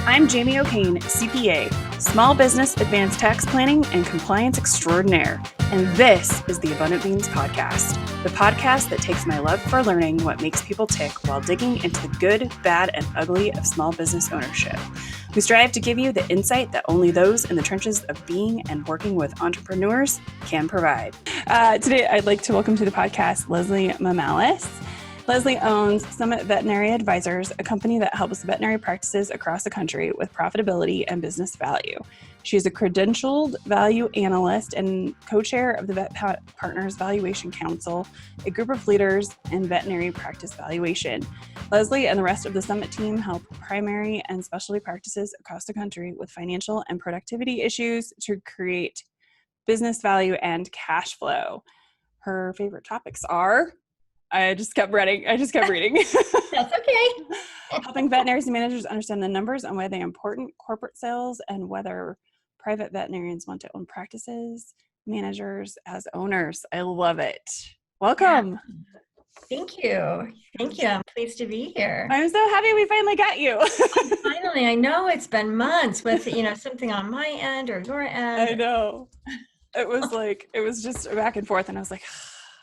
I'm Jamie O'Kane, CPA, Small Business Advanced Tax Planning and Compliance Extraordinaire, and this is the Abundant Beans Podcast, the podcast that takes my love for learning what makes people tick while digging into the good, bad, and ugly of small business ownership. We strive to give you the insight that only those in the trenches of being and working with entrepreneurs can provide. Today, I'd like to welcome to the podcast Leslie Mamalis. Leslie owns Summit Veterinary Advisors, a company that helps veterinary practices across the country with profitability and business value. She is a credentialed value analyst and co-chair of the Vet Partners Valuation Council, a group of leaders in veterinary practice valuation. Leslie and the rest of the Summit team help primary and specialty practices across the country with financial and productivity issues to create business value and cash flow. Her favorite topics are... I just kept reading. That's okay. Helping veterinarians and managers understand the numbers and why they're important, corporate sales, and whether private veterinarians want to own practices, managers as owners. I love it. Welcome. Thank you. I'm pleased to be here. I'm so happy we finally got you. Finally, I know it's been months with, something on my end or your end. I know. It was just back and forth, and I was like,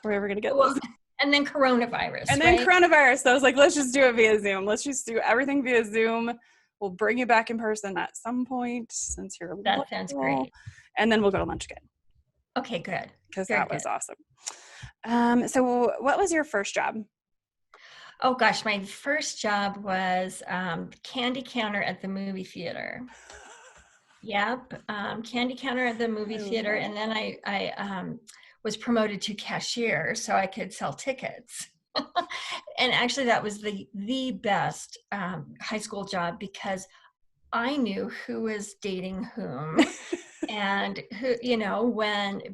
are we ever going to get this? And then coronavirus. So I was like, let's just do it via Zoom. Let's just do everything via Zoom. We'll bring you back in person at some point since you're That local. sounds great. And then we'll go to lunch again. Okay, good. Because that was awesome. So what was your first job? Oh gosh, my first job was candy counter at the movie theater. Yep, candy counter at the movie theater. And then I was promoted to cashier so I could sell tickets. And actually that was the best high school job because I knew who was dating whom and who,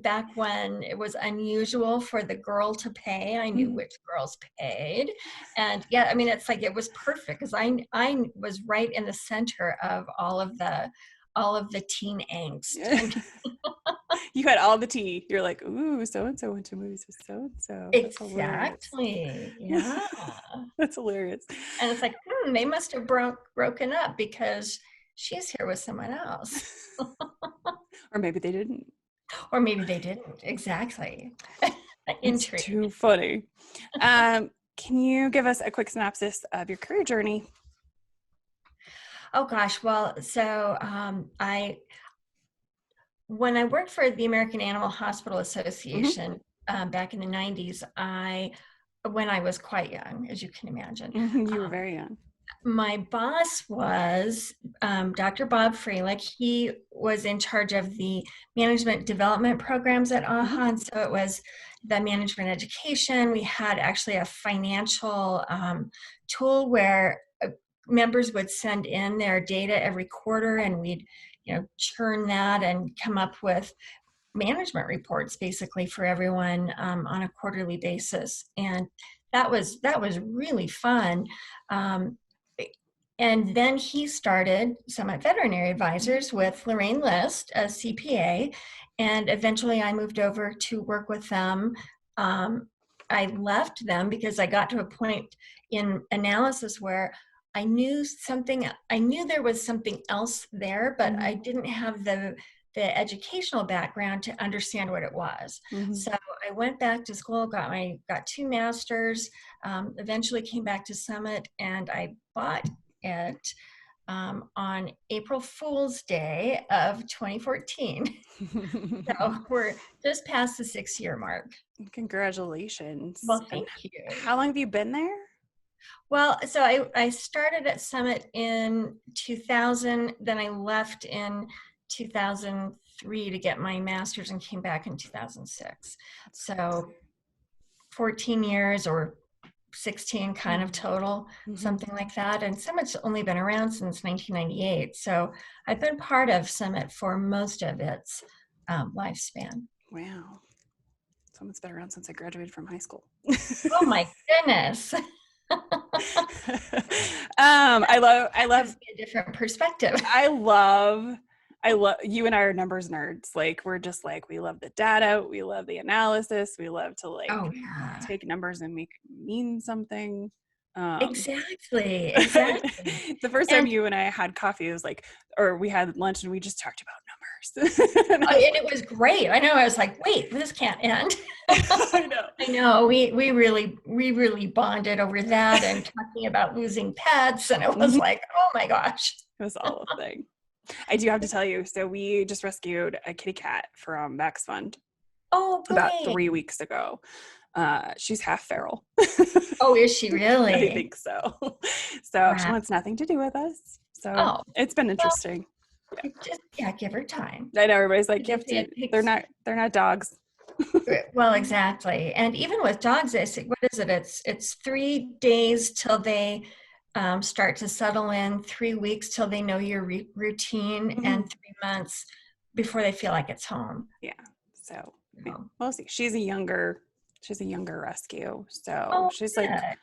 back when it was unusual for the girl to pay, I knew which girls paid. And yeah, it was perfect because I was right in the center of all of the teen angst. You had all the tea. You're like, ooh, so-and-so went to movies with so-and-so. Exactly. Yeah. That's hilarious. And it's like, they must have broken up because she's here with someone else. Or maybe they didn't. Exactly. It's too funny. Can you give us a quick synopsis of your career journey? Oh gosh. Well, so when I worked for the American Animal Hospital Association back in the 90s, when I was quite young, as you can imagine. You were very young. My boss was Dr. Bob Freilich. He was in charge of the management development programs at AHA, and so it was the management education. We had actually a financial tool where members would send in their data every quarter, and we'd churn that and come up with management reports basically for everyone on a quarterly basis. And that was really fun. And then he started Summit Veterinary Advisors with Lorraine List, a CPA, and eventually I moved over to work with them. I left them because I got to a point in analysis where I knew there was something else there, but I didn't have the educational background to understand what it was. So I went back to school, got 2 masters, eventually came back to Summit, and I bought it on April Fool's Day of 2014. So we're just past the 6-year mark. Congratulations. Well, thank you. How long have you been there? Well, so I started at Summit in 2000, then I left in 2003 to get my master's and came back in 2006. So 14 years or 16 kind of total, something like that. And Summit's only been around since 1998. So I've been part of Summit for most of its lifespan. Wow. Summit's been around since I graduated from high school. Oh my goodness. I love a different perspective. I love you and I are numbers nerds. We're just we love the data, we love the analysis, we love to take numbers and make it mean something. Exactly. Exactly. The first time And you and I had coffee, it was like, or we had lunch and we just talked about numbers. And and it was great. I know. I was like, wait, this can't end. I know. I know. We really bonded over that and talking about losing pets. And it was Mhm. like, oh my gosh. It was all a thing. I do have to tell you, so we just rescued a kitty cat from Max Fund Oh, about great. 3 weeks ago. She's half feral. Oh, is she I really? think so. So she Wow. wants nothing to do with us. So Oh, it's been well, interesting. just, yeah, give her time. I know everybody's like, you They have say to, it takes, they're not dogs. well, exactly. And even with dogs, they say, what is it? It's 3 days till they start to settle in, 3 weeks till they know your routine, and Mhm. 3 months before they feel like it's home. Yeah. So yeah, So, we'll see. She's a younger rescue. So oh, she's like good.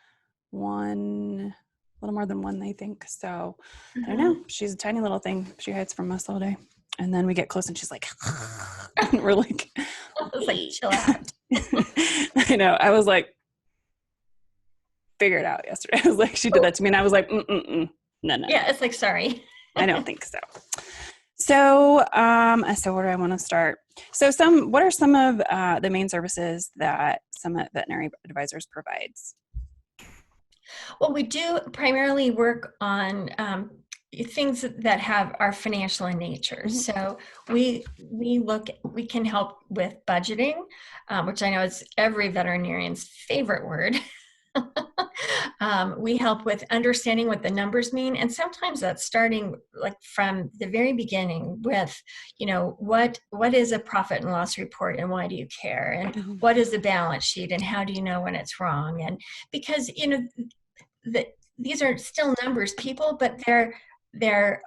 one, a little more than one, I think. So I don't Uh-huh. know. She's a tiny little thing. She hides from us all day. And then we get close and she's like, and we're like, It's like, wait. chill out. I know. I was like, figure it out yesterday. I was like, she did Oh, that to me. And I was like, no, yeah, it's like, sorry. I don't think so. So where do I want to start? So what are some of the main services that Summit Veterinary Advisors provides? Well, we do primarily work on things that have are financial in nature. Mhm. So we can help with budgeting, which I know is every veterinarian's favorite word. We help with understanding what the numbers mean, and sometimes that's starting like from the very beginning with, what is a profit and loss report and why do you care, and Mhm. what is the balance sheet and how do you know when it's wrong, and because that these are still numbers, people, but they're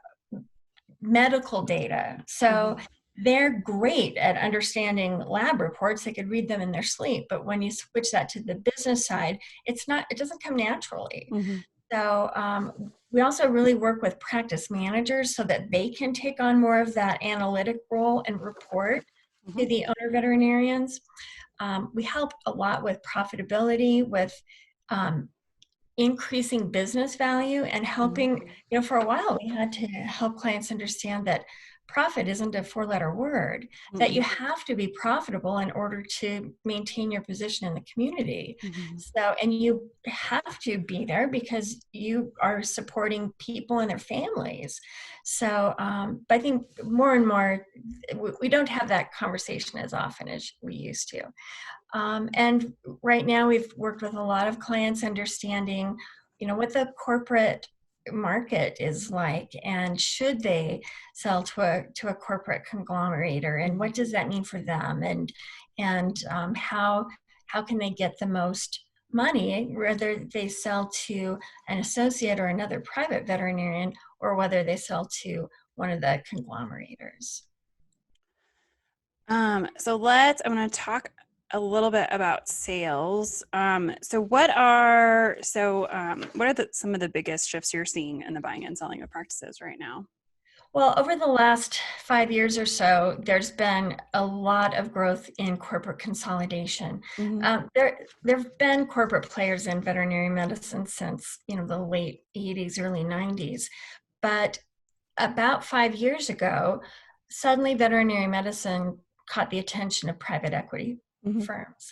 medical data. So Mhm. they're great at understanding lab reports. They could read them in their sleep. But when you switch that to the business side, it doesn't come naturally. Mhm. So we also really work with practice managers so that they can take on more of that analytic role and report to Mhm. the owner veterinarians. We help a lot with profitability, with um, increasing business value and Mhm. helping, for a while we had to help clients understand that profit isn't a four-letter word, that you Mhm. have to be profitable in order to maintain your position in the community. Mhm. So, and you have to be there because you are supporting people and their families. So, but I think more and more, we don't have that conversation as often as we used to. And right now, we've worked with a lot of clients understanding, what the corporate market is like, and should they sell to a corporate conglomerator, and what does that mean for them, and how can they get the most money, whether they sell to an associate or another private veterinarian, or whether they sell to one of the conglomerators. I want to talk a little bit about sales. What are some of the biggest shifts you're seeing in the buying and selling of practices right now? Well, over the last 5 years or so, there's been a lot of growth in corporate consolidation. Mm-hmm. There've been corporate players in veterinary medicine since the late 80s, early 90s, but about 5 years ago, suddenly veterinary medicine caught the attention of private equity Mm-hmm. firms.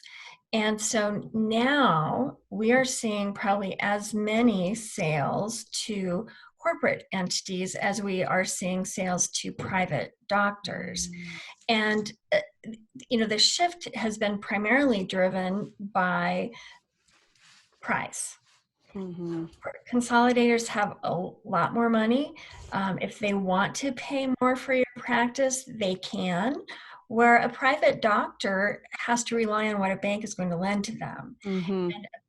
And so now we are seeing probably as many sales to corporate entities as we are seeing sales to private doctors. And the shift has been primarily driven by price. Mm-hmm. Consolidators have a lot more money. If they want to pay more for your practice, they can. Where a private doctor has to rely on what a bank is going to lend to them. Mm-hmm. And a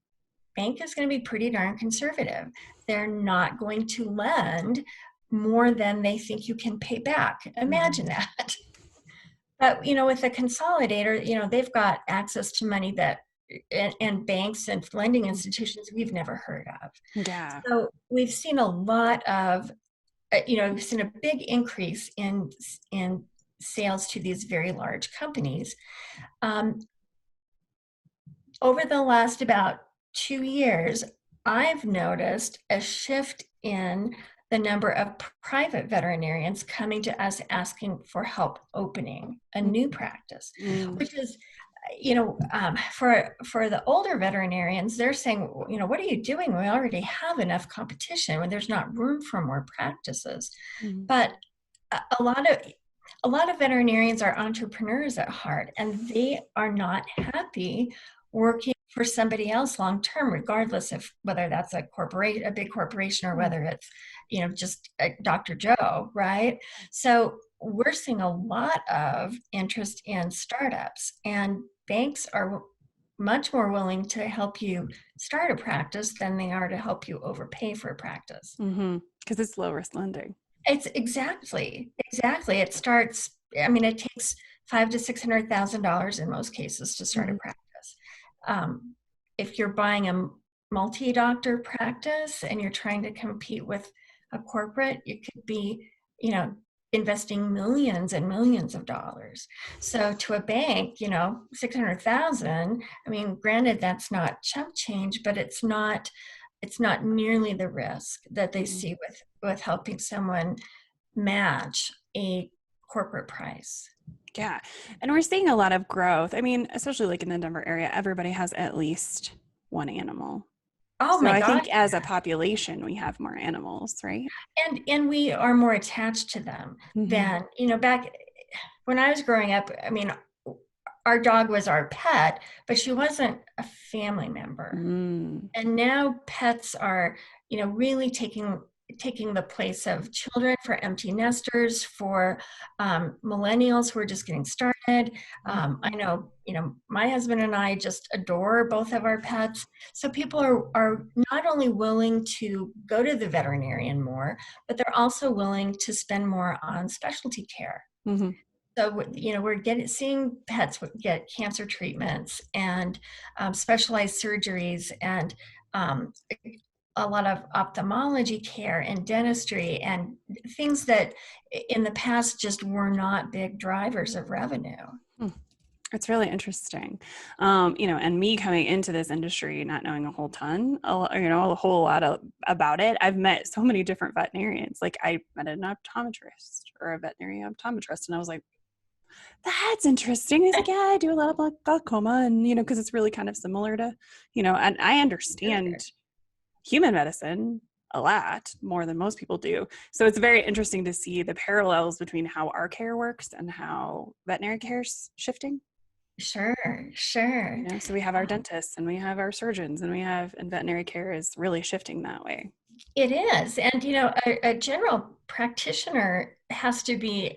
bank is going to be pretty darn conservative. They're not going to lend more than they think you can pay back. Imagine that. But with a consolidator, they've got access to money that and banks and lending institutions we've never heard of. Yeah. So we've seen a lot of, we've seen a big increase in sales to these very large companies. Over the last about 2 years, I've noticed a shift in the number of private veterinarians coming to us asking for help opening a new practice, Mm. which is, for the older veterinarians, they're saying, what are you doing? We already have enough competition when there's not room for more practices. Mm. But a lot of veterinarians are entrepreneurs at heart, and they are not happy working for somebody else long term, regardless of whether that's a big corporation, or whether it's just Dr. Joe, right? So we're seeing a lot of interest in startups, and banks are much more willing to help you start a practice than they are to help you overpay for a practice. Because it's low risk lending. It's exactly. It starts, it takes $500,000 to $600,000 in most cases to start a practice. If you're buying a multi-doctor practice and you're trying to compete with a corporate, you could be, investing millions and millions of dollars. So to a bank, 600,000, granted that's not chump change, but it's not nearly the risk that they see with helping someone match a corporate price. Yeah. And we're seeing a lot of growth. I mean, especially like in the Denver area, everybody has at least one animal. Oh So my I gosh. think as a population, we have more animals, right? And we are more attached to them than, back when I was growing up. Our dog was our pet, but she wasn't a family member. And now pets are, really taking the place of children, for empty nesters, for millennials who are just getting started. I know, my husband and I just adore both of our pets. So people are not only willing to go to the veterinarian more, but they're also willing to spend more on specialty care. So, we're seeing pets get cancer treatments and specialized surgeries, and a lot of ophthalmology care and dentistry, and things that in the past just were not big drivers of revenue. It's really interesting. And me coming into this industry, not knowing a whole ton, a whole lot about it. I've met so many different veterinarians. Like I met an optometrist or a veterinary optometrist, and I was like, that's interesting. He's like, yeah, I do a lot of glaucoma, and because it's really kind of similar to, and I understand human medicine a lot more than most people do. So it's very interesting to see the parallels between how our care works and how veterinary care is shifting. Sure. So we have our dentists and we have our surgeons, and veterinary care is really shifting that way. It is. And, a general practitioner has to be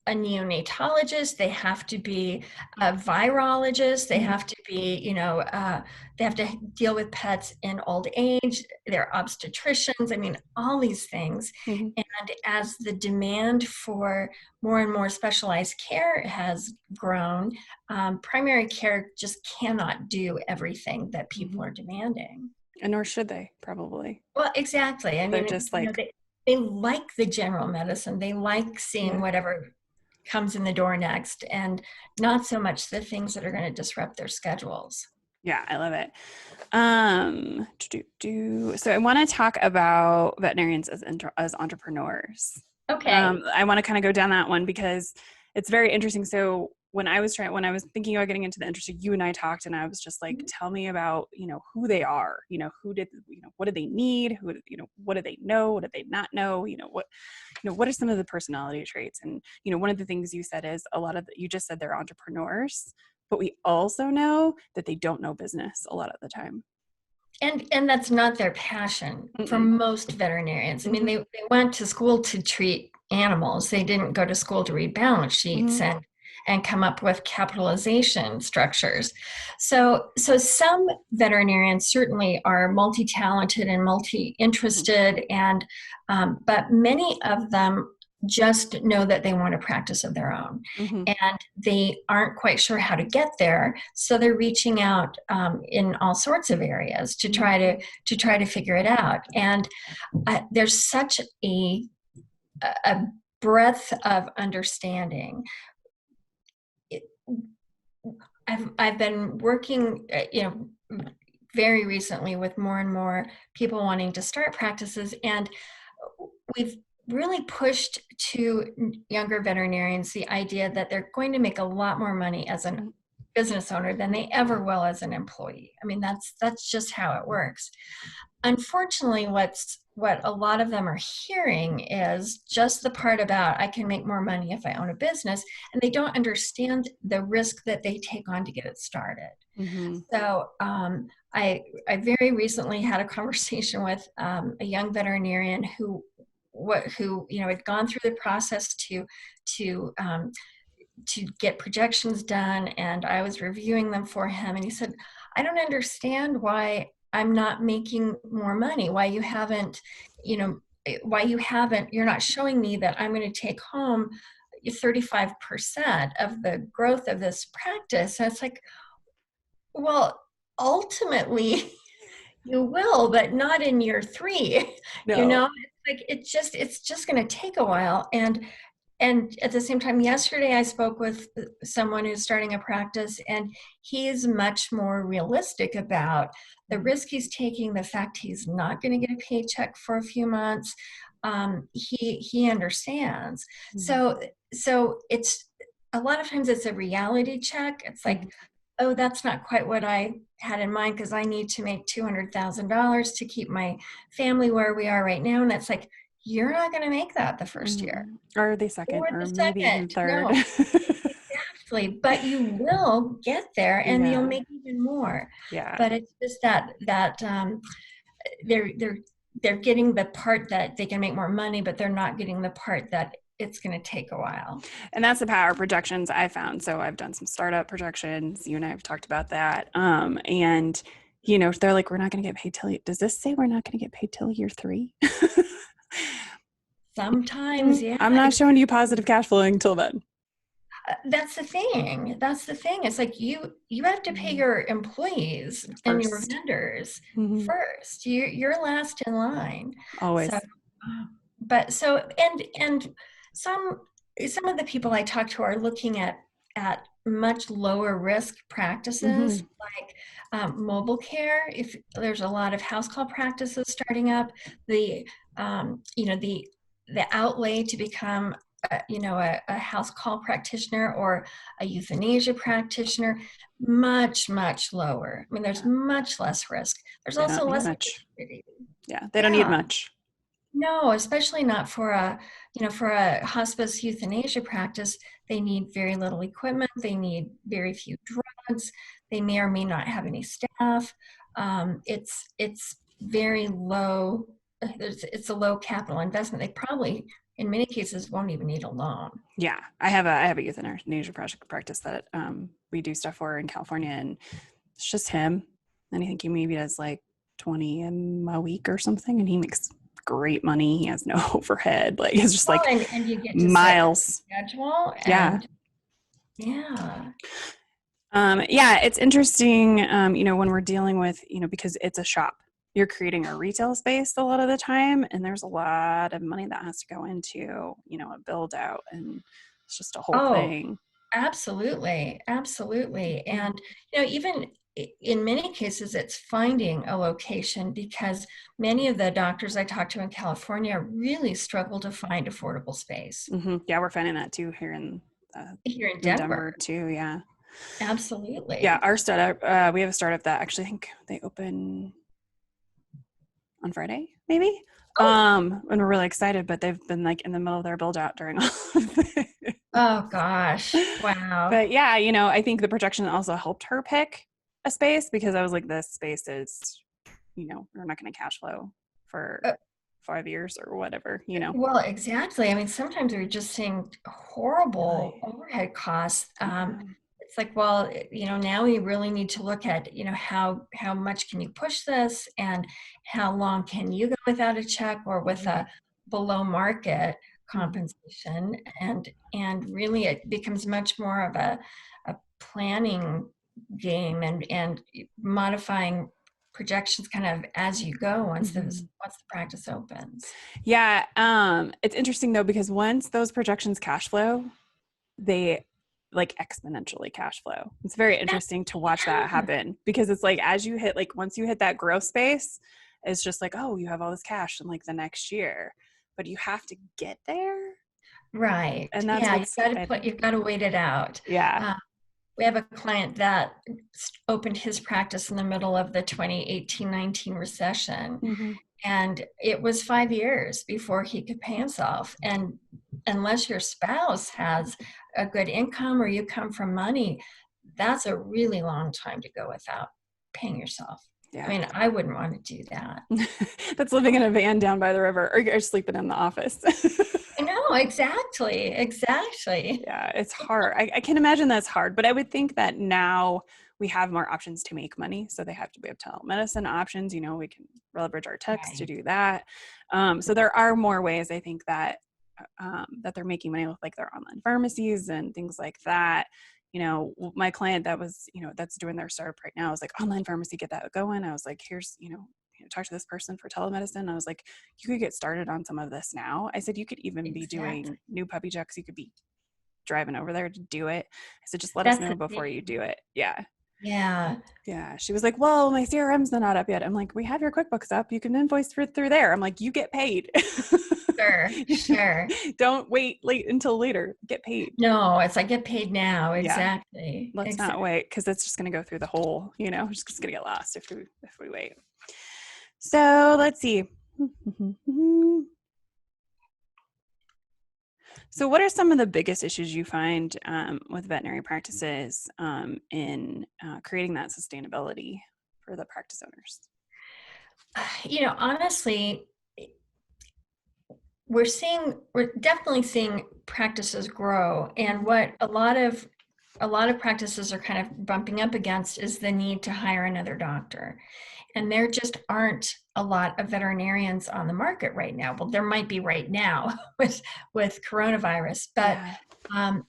a neonatologist, they have to be a virologist, they have to be, they have to deal with pets in old age, they're obstetricians, all these things. And as the demand for more and more specialized care has grown, primary care just cannot do everything that people are demanding. And nor should they, probably. Well, exactly. They're just they like the general medicine. They like seeing whatever comes in the door next, and not so much the things that are going to disrupt their schedules. Yeah, I love it. So I want to talk about veterinarians as entrepreneurs. Okay. I want to kind of go down that one because it's very interesting. So when I was thinking about getting into the industry, you and I talked, and I was just like, tell me about, who they are, what do they need? What do they know? What do they not know? What are some of the personality traits? And, one of the things you said is you just said they're entrepreneurs, but we also know that they don't know business a lot of the time. And that's not their passion for most veterinarians. They went to school to treat animals. They didn't go to school to read balance sheets and come up with capitalization structures. So some veterinarians certainly are multi-talented and multi-interested, and but many of them just know that they want a practice of their own, and they aren't quite sure how to get there. So they're reaching out in all sorts of areas to try to figure it out. And there's such a breadth of understanding. I've been working, very recently with more and more people wanting to start practices. And we've really pushed to younger veterinarians the idea that they're going to make a lot more money as a business owner than they ever will as an employee. I mean, that's just how it works. Unfortunately, what a lot of them are hearing is just the part about I can make more money if I own a business, and they don't understand the risk that they take on to get it started. Mm-hmm. So I very recently had a conversation with a young veterinarian who had gone through the process to get projections done, and I was reviewing them for him, and he said, I don't understand why I'm not making more money, why you're not showing me that I'm going to take home 35% of the growth of this practice. And it's like, well, ultimately you will, but not in year 3. No. It's just going to take a while. And at the same time, yesterday I spoke with someone who's starting a practice, and he's much more realistic about the risk he's taking, the fact he's not going to get a paycheck for a few months. He understands. Mm-hmm. So it's a lot of times it's a reality check. It's like, oh, that's not quite what I had in mind, because I need to make $200,000 to keep my family where we are right now. And that's like, you're not going to make that the first year. Or the second, Or or the maybe even second. third. No, exactly. But you will get there, and you'll make even more. Yeah. But it's just that they're getting the part that they can make more money, but they're not getting the part that it's going to take a while. And that's the power of projections I found. So I've done some startup projections. You and I have talked about that. And they're like, we're not going to get paid till, does this say we're not going to get paid till year 3? Sometimes, yeah. I'm not showing you positive cash flow until then. That's the thing. It's like you have to pay your employees and your vendors first. You're last in line. Always. And some of the people I talk to are looking at much lower risk practices, like mobile care. If there's a lot of house call practices starting up, the outlay to become a house call practitioner or a euthanasia practitioner, much lower. I mean, there's much less risk. There's also less opportunity. Yeah, they don't need much. No, especially not for a hospice euthanasia practice. They need very little equipment. They need very few drugs. They may or may not have any staff. It's very low. It's a low capital investment. They probably, in many cases, won't even need a loan. Yeah, I have a euthanasia practice that we do stuff for in California, and it's just him. And I think he maybe does like 20 a week or something, and he makes great money. He has no overhead. Like, it's just and you get to miles set schedule. It's interesting. When we're dealing with, because it's a shop, you're creating a retail space a lot of the time, and there's a lot of money that has to go into, a build out, and it's just a whole thing. Absolutely. And, even in many cases, it's finding a location, because many of the doctors I talk to in California really struggle to find affordable space. Mm-hmm. Yeah, we're finding that too here in Denver too. Yeah, absolutely. Yeah, our startup, we have a startup that actually, I think they open on Friday, maybe. And we're really excited, but they've been like in the middle of their build out during all of this. Oh gosh. Wow. But yeah, I think the projection also helped her pick a space, because I was like, this space is, we're not going to cash flow for 5 years or whatever, Well, exactly. I mean, sometimes we're just seeing horrible overhead costs. It's like, well, now we really need to look at, how much can you push this, and how long can you go without a check or with a below market compensation, and really it becomes much more of a planning game, and modifying projections kind of as you go once the practice opens. Yeah. It's interesting though, because once those projections cash flow, like exponentially cash flow. It's very interesting to watch that happen, because it's like, as you hit, like once you hit that growth space, it's just like, oh, you have all this cash in like the next year, but you have to get there. Right. And that's Yeah, what's, I think, you've got to wait it out. yeah. We have a client that opened his practice in the middle of the 2018-19 recession. Mm-hmm. And it was 5 years before he could pay himself. And unless your spouse has a good income or you come from money, that's a really long time to go without paying yourself. Yeah. I mean, I wouldn't want to do that. That's living in a van down by the river, or you're sleeping in the office. I know, exactly. Yeah, it's hard. I can imagine that's hard, but I would think that now we have more options to make money. So we have telemedicine options, we can leverage our techs to Right. do that. So there are more ways, I think, that they're making money with like their online pharmacies and things like that. My client that was, that's doing their startup right now is like, online pharmacy, get that going. I was like, here's, talk to this person for telemedicine. I was like, you could get started on some of this now. I said, you could even be doing Exactly. new puppy checks. You could be driving over there to do it. I said, just let us That's know the before you thing. do it. Yeah. Yeah. Yeah. She was like, well, my CRM's not up yet. I'm like, we have your QuickBooks up. You can invoice through there. I'm like, you get paid. Sure. Don't wait until later. Get paid. No, it's like get paid now. Yeah. Exactly. Let's not wait, because it's just going to go through the whole, just going to get lost if we wait. So let's see. So what are some of the biggest issues you find with veterinary practices in creating that sustainability for the practice owners? Honestly, we're definitely seeing practices grow, and what a lot of practices are kind of bumping up against is the need to hire another doctor. And there just aren't a lot of veterinarians on the market right now. Well, there might be right now with coronavirus, but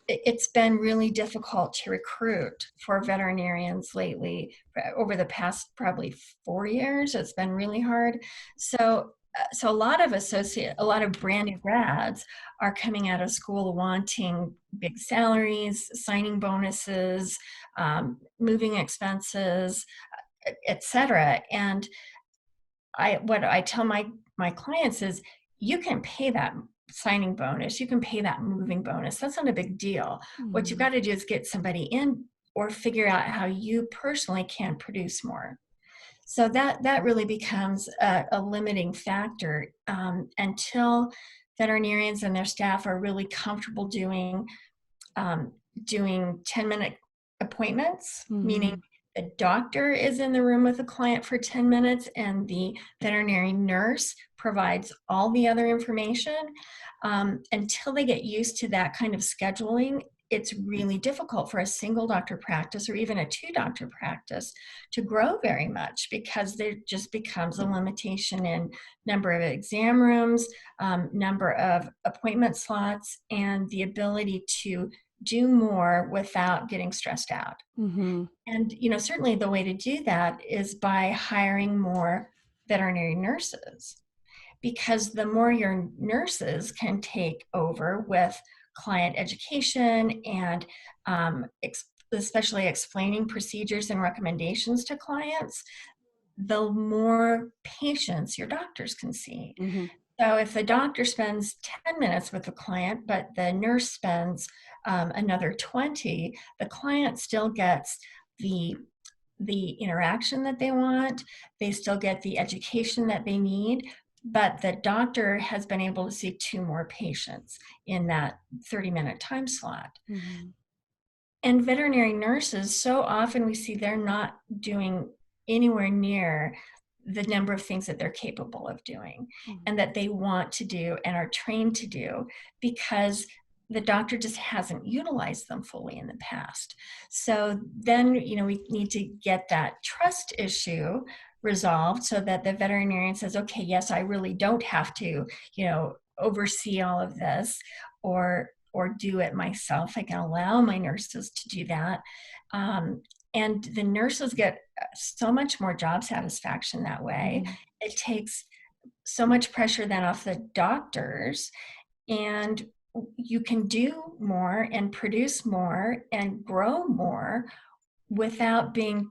it's been really difficult to recruit for veterinarians lately. Over the past probably 4 years, it's been really hard. So a lot of brand new grads are coming out of school wanting big salaries, signing bonuses, moving expenses, etc. And what I tell my clients is, you can pay that signing bonus, you can pay that moving bonus. That's not a big deal. What you've got to do is get somebody in, or figure out how you personally can produce more. So that really becomes a limiting factor until veterinarians and their staff are really comfortable doing 10-minute appointments, meaning the doctor is in the room with the client for 10 minutes and the veterinary nurse provides all the other information. Until they get used to that kind of scheduling, it's really difficult for a single doctor practice, or even a 2-doctor practice, to grow very much, because there just becomes a limitation in number of exam rooms, number of appointment slots, and the ability to do more without getting stressed out. And certainly the way to do that is by hiring more veterinary nurses, because the more your nurses can take over with client education and especially explaining procedures and recommendations to clients, the more patients your doctors can see. So if the doctor spends 10 minutes with the client, but the nurse spends another 20, the client still gets the interaction that they want. They still get the education that they need, but the doctor has been able to see 2 more patients in that 30-minute time slot. And veterinary nurses, so often we see they're not doing anywhere near the number of things that they're capable of doing and that they want to do and are trained to do, because the doctor just hasn't utilized them fully in the past. So then, we need to get that trust issue resolved, so that the veterinarian says, okay, yes, I really don't have to, oversee all of this or do it myself. I can allow my nurses to do that. And the nurses get so much more job satisfaction that way. It takes so much pressure then off the doctors, and you can do more and produce more and grow more without being,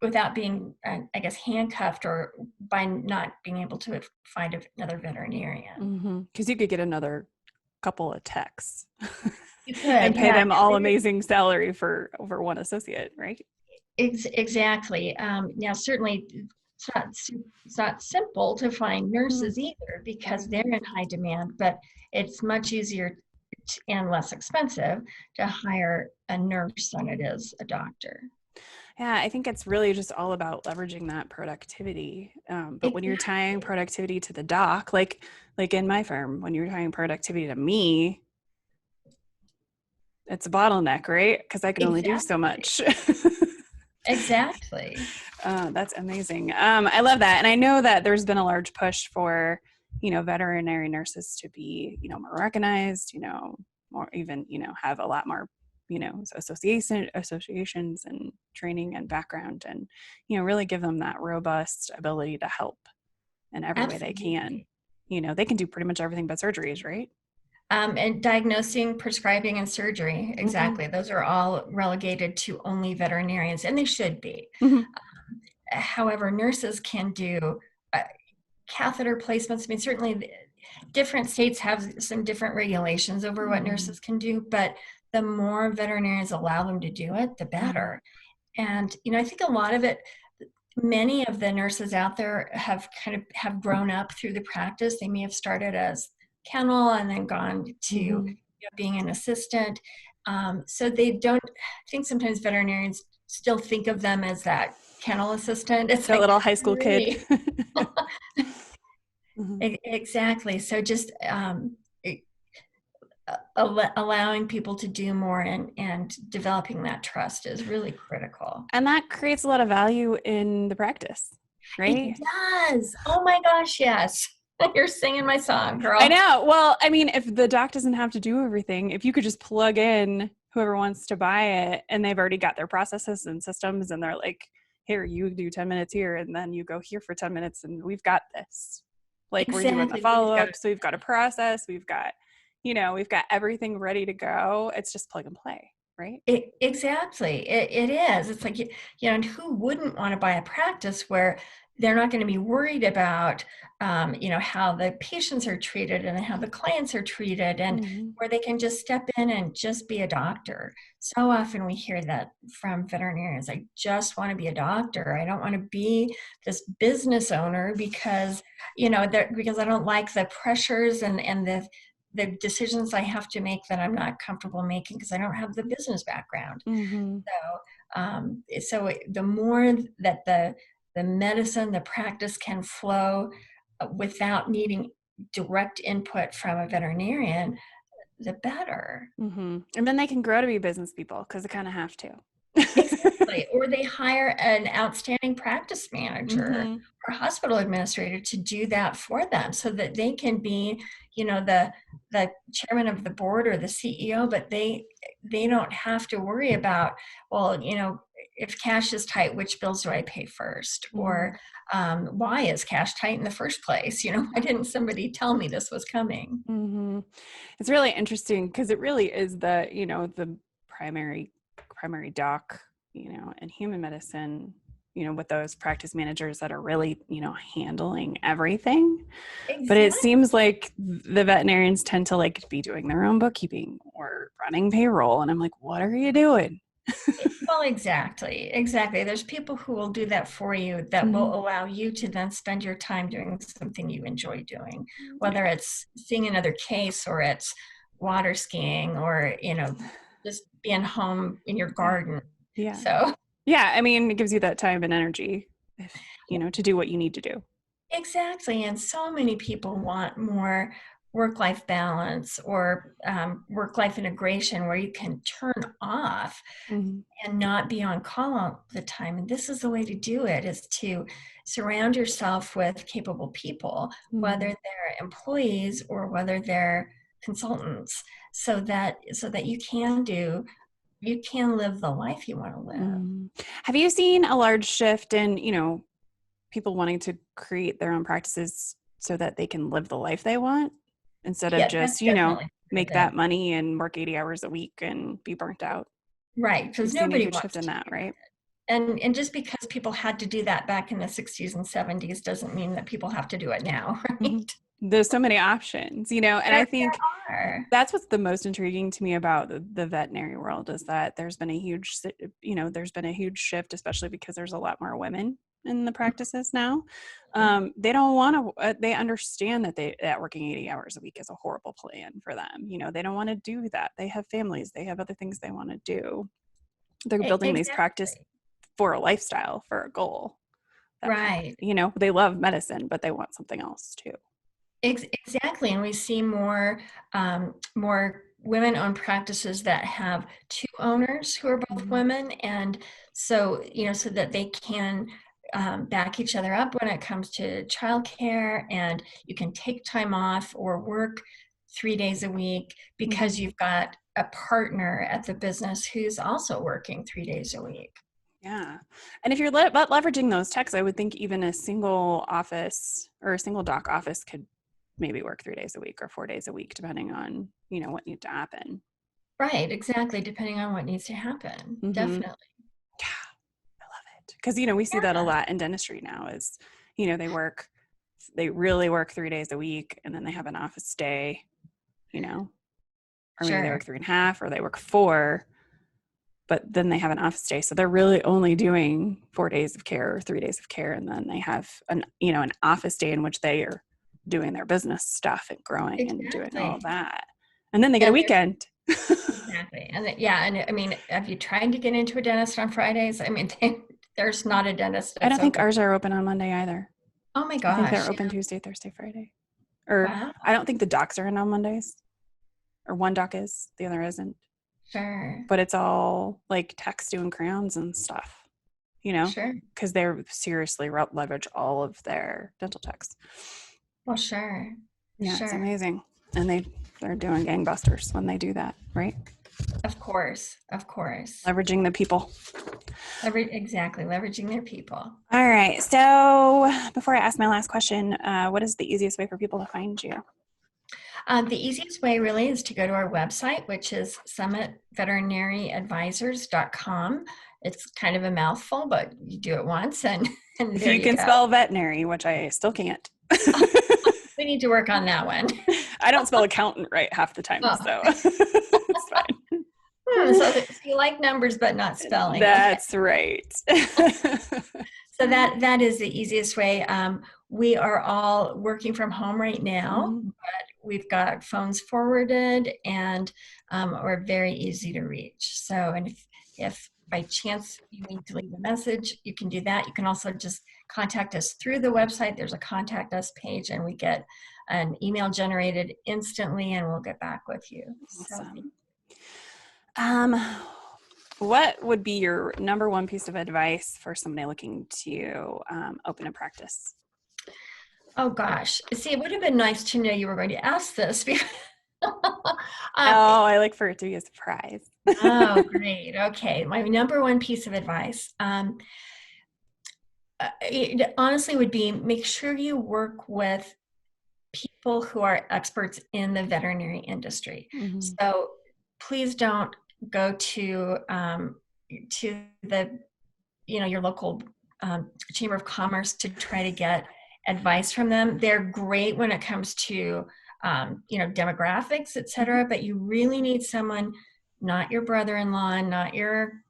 I guess, handcuffed or by not being able to find another veterinarian. Because you could get another couple of techs You and could, pay yeah. them all amazing salary for over one associate, right? Exactly. Now, certainly, it's not simple to find nurses either, because they're in high demand, but it's much easier and less expensive to hire a nurse than it is a doctor. Yeah, I think it's really just all about leveraging that productivity. But when you're tying productivity to the doc, like in my firm, when you're tying productivity to me, it's a bottleneck, right? Because I can only do so much. Exactly. That's amazing. I love that. And I know that there's been a large push for, veterinary nurses to be, more recognized, more even, have a lot more, associations and training and background and, really give them that robust ability to help in every way they can. They can do pretty much everything but surgeries, right? And diagnosing, prescribing, and surgery. Exactly. Those are all relegated to only veterinarians, and they should be. However, nurses can do catheter placements. I mean, certainly different states have some different regulations over what nurses can do, but the more veterinarians allow them to do it, the better. And, I think a lot of it, many of the nurses out there have grown up through the practice. They may have started as kennel and then gone to being an assistant. So they don't, I think sometimes veterinarians still think of them as that kennel assistant. It's that little high school kid. Exactly. So just allowing people to do more and developing that trust is really critical. And that creates a lot of value in the practice, right? It does. Oh my gosh, yes. You're singing my song, girl. I know. Well, I mean, if the doc doesn't have to do everything, if you could just plug in whoever wants to buy it and they've already got their processes and systems and they're like, here, you do 10 minutes here and then you go here for 10 minutes and we've got this. Like we're doing the follow-up. So we've got a process. We've got everything ready to go. It's just plug and play, right? Exactly. It is. It's like, and who wouldn't want to buy a practice where they're not going to be worried about, how the patients are treated and how the clients are treated, and where they can just step in and just be a doctor. So often we hear that from veterinarians. I just want to be a doctor. I don't want to be this business owner because, because I don't like the pressures and the decisions I have to make that I'm not comfortable making because I don't have the business background. So the more that the medicine, the practice can flow without needing direct input from a veterinarian, the better. And then they can grow to be business people because they kind of have to. Exactly. Or they hire an outstanding practice manager or hospital administrator to do that for them so that they can be, the chairman of the board or the CEO, but they don't have to worry about, well, if cash is tight, which bills do I pay first? Or why is cash tight in the first place? Why didn't somebody tell me this was coming? It's really interesting because it really is the primary doc, in human medicine, with those practice managers that are really, handling everything. Exactly. But it seems like the veterinarians tend to be doing their own bookkeeping or running payroll. And I'm like, what are you doing? Well, exactly. There's people who will do that for you that will allow you to then spend your time doing something you enjoy doing, whether it's seeing another case or it's water skiing or, just being home in your garden. Yeah. So. Yeah. I mean, it gives you that time and energy, to do what you need to do. Exactly. And so many people want more work-life balance or work-life integration where you can turn off and not be on call all the time. And this is the way to do it, is to surround yourself with capable people, whether they're employees or whether they're consultants, so that you can live the life you want to live. Have you seen a large shift in, people wanting to create their own practices so that they can live the life they want instead of just, make that money and work 80 hours a week and be burnt out. Right. We've Because seen a nobody huge wants shift in to that, do right? that. And just because people had to do that back in the 60s and 70s doesn't mean that people have to do it now, right? There's so many options, and I think There are. that's what's the most intriguing to me about the veterinary world is that there's been a huge shift, especially because there's a lot more women in the practices now. They don't want to, they understand that working 80 hours a week is a horrible plan for them. They don't want to do that. They have families, they have other things they want to do. They're building these practice for a lifestyle, for a goal. Right. They love medicine, but they want something else too. Exactly. And we see more women-owned practices that have two owners who are both women. And so, so that they can back each other up when it comes to childcare, and you can take time off or work 3 days a week because you've got a partner at the business who's also working 3 days a week. Yeah. And if you're about leveraging those techs, I would think even a single office or a single doc office could maybe work 3 days a week or 4 days a week, depending on, what needs to happen. Right. Exactly. Depending on what needs to happen. Definitely. Yeah. I love it. Because, we see that a lot in dentistry now is, they really work 3 days a week and then they have an office day, or maybe they work 3.5 or they work 4, but then they have an office day. So they're really only doing 4 days of care or 3 days of care. And then they have an office day in which they are doing their business stuff and growing and doing all that. And then they get a weekend. Exactly. And and I mean, have you tried to get into a dentist on Fridays? I mean, there's not a dentist. I don't think ours are open on Monday either. Oh my gosh. I think they're open Tuesday, Thursday, Friday. Or I don't think the docs are in on Mondays. Or one doc is, the other isn't. Sure. But it's all like techs doing crowns and stuff, Sure. Because they're seriously leverage all of their dental techs. Well, sure. Yeah, It's amazing. And they're doing gangbusters when they do that, right? Of course. Leveraging the people. Exactly. Leveraging their people. All right. So before I ask my last question, what is the easiest way for people to find you? The easiest way really is to go to our website, which is summitveterinaryaadvisors.com. It's kind of a mouthful, but you do it once and if you can spell veterinary, which I still can't. We need to work on that one. I don't spell accountant right half the time, so it's fine. So you like numbers but not spelling. That's right. So that is the easiest way. We are all working from home right now, but we've got phones forwarded and we're very easy to reach. So, and if by chance you need to leave a message, you can do that. You can also just contact us through the website. There's a contact us page and we get an email generated instantly and we'll get back with you. Awesome. What would be your number one piece of advice for somebody looking to open a practice? Oh gosh. See, it would have been nice to know you were going to ask this. I like for it to be a surprise. Oh, great. Okay. My number one piece of advice, it honestly would be make sure you work with people who are experts in the veterinary industry. So please don't go to the, your local Chamber of Commerce to try to get advice from them. They're great when it comes to, demographics, et cetera, but you really need someone, not your brother-in-law, not your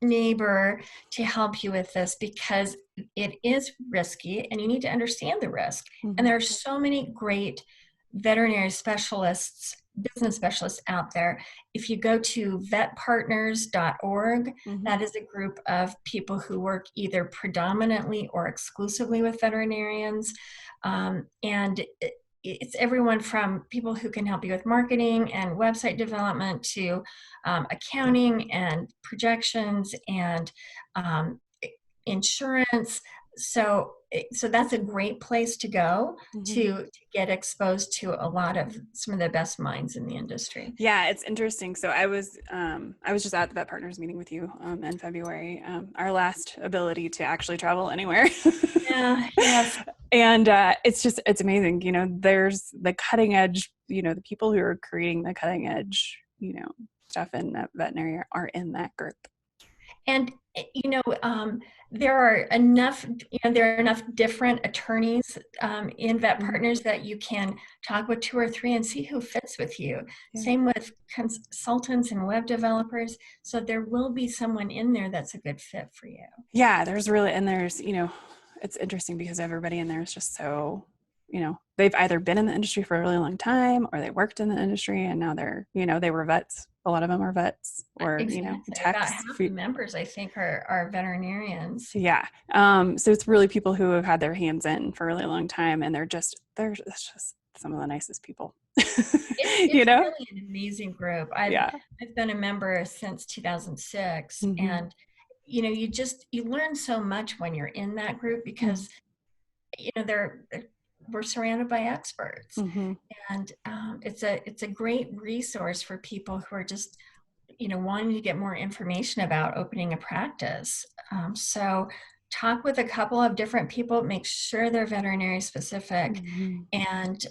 neighbor, to help you with this because it is risky and you need to understand the risk. And there are so many great veterinary specialists, business specialists out there. If you go to vetpartners.org, that is a group of people who work either predominantly or exclusively with veterinarians. And it's everyone from people who can help you with marketing and website development to accounting and projections and insurance. So so that's a great place to go Mhm. to get exposed to some of the best minds in the industry. Yeah, it's interesting. So I was just at the Vet Partners meeting with you in February. Our last ability to actually travel anywhere. Yeah. Yes. And it's amazing. There's the cutting edge. The people who are creating the cutting edge, stuff in veterinary are in that group. And there are enough different attorneys in Vet Partners that you can talk with 2 or 3 and see who fits with you. Yeah. Same with consultants and web developers. So there will be someone in there that's a good fit for you. Yeah, there's it's interesting because everybody in there is just so, they've either been in the industry for a really long time or they worked in the industry and now they're, they were vets. A lot of them are vets or, Exactly. techs. About half the members, I think, are veterinarians. Yeah. So it's really people who have had their hands in for a really long time and they're just some of the nicest people. It's really an amazing group. I've been a member since 2006 and you learn so much when you're in that group because we're surrounded by experts and it's a great resource for people who are just wanting to get more information about opening a practice. So talk with a couple of different people, make sure they're veterinary specific. And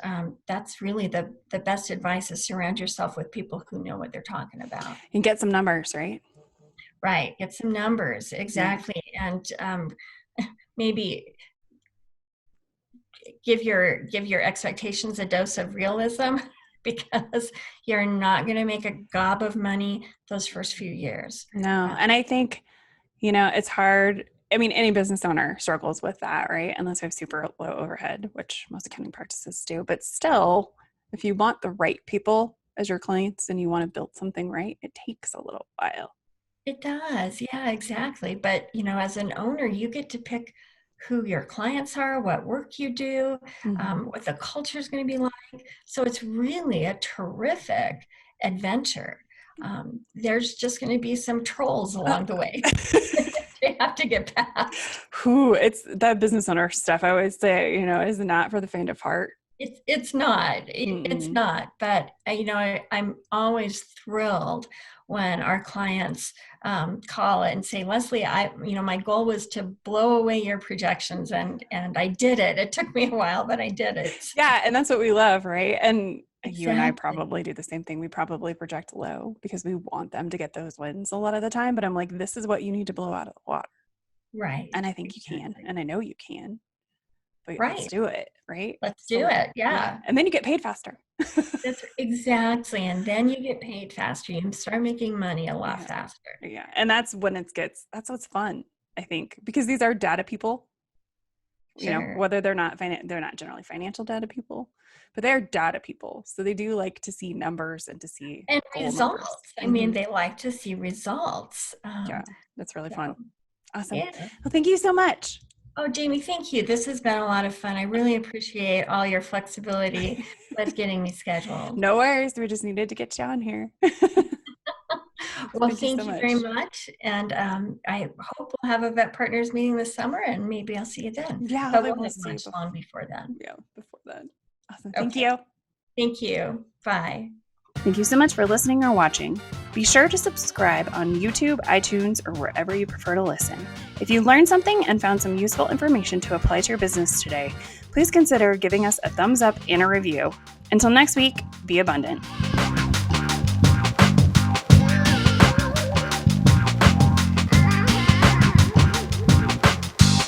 that's really the best advice is surround yourself with people who know what they're talking about. And get some numbers, right? Right. Get some numbers. Exactly. Yeah. And maybe give your expectations a dose of realism because you're not going to make a gob of money those first few years. No. And I think, it's hard. I mean, any business owner struggles with that, right? Unless you have super low overhead, which most accounting practices do. But still, if you want the right people as your clients and you want to build something right, it takes a little while. It does. Yeah, exactly. But, as an owner, you get to pick who your clients are, what work you do, what the culture is going to be like. So it's really a terrific adventure. There's just going to be some trolls along the way. You have to get past. It's that business owner stuff. I always say, is not for the faint of heart. It's not. It's not. But I'm always thrilled when our clients call and say, Leslie, my goal was to blow away your projections, and I did it. It took me a while, but I did it. Yeah, and that's what we love, right? And you and I probably do the same thing. We probably project low because we want them to get those wins a lot of the time. But I'm like, this is what you need to blow out of the water. Right. And I think you can. And I know you can. But let's do it, right? Let's do it. Yeah. And then you get paid faster. That's exactly. And then you get paid faster. You start making money a lot faster. Yeah. And that's when that's what's fun, I think, because these are data people. Sure. Whether they're not generally financial data people, but they're data people. So they do like to see numbers and to see results. Numbers. I mean, they like to see results. Yeah, that's really fun. Awesome. Yeah. Well, thank you so much. Oh, Jamie, thank you. This has been a lot of fun. I really appreciate all your flexibility with getting me scheduled. No worries. We just needed to get you on here. Well, thank you very much. And I hope we'll have a Vet Partners meeting this summer and maybe I'll see you then. Yeah. But we'll have much long before then. Yeah, before then. Awesome. Thank you. Thank you. Bye. Thank you so much for listening or watching. Be sure to subscribe on YouTube, iTunes, or wherever you prefer to listen. If you learned something and found some useful information to apply to your business today, please consider giving us a thumbs up and a review. Until next week, be abundant.